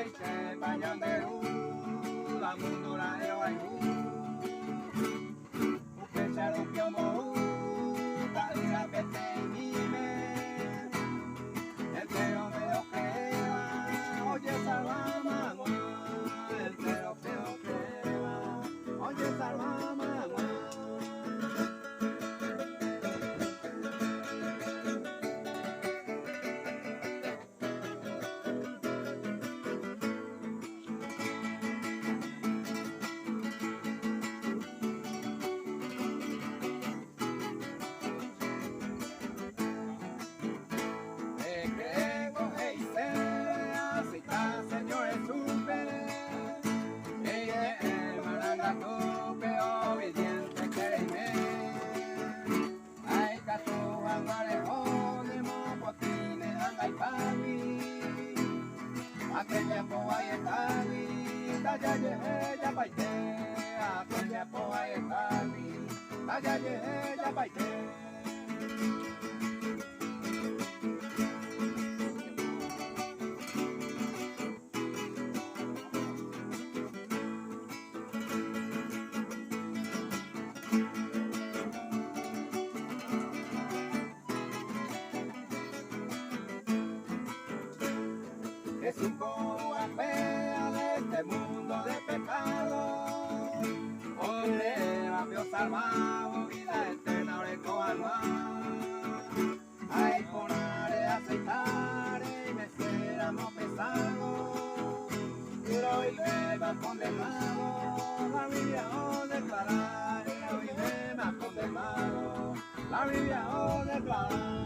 Paite pañanderu, la mundura de Guayú. Upecharu piomo, talira pete mime. El tero me crema, oye salva mamá. El tero crema, oye salva mamá. Aquella poa está vida ya ya baite, aquella poa está vida ya baite. Es un poa fea de este mundo de pecado. Ole, Dios salvado, vida eterna, oreco alma. Ay, ponare, aceitare, y me seramos pesado. Pero hoy me va condenado, la Biblia os declarar. Hoy me va condenado, la Biblia os declarar.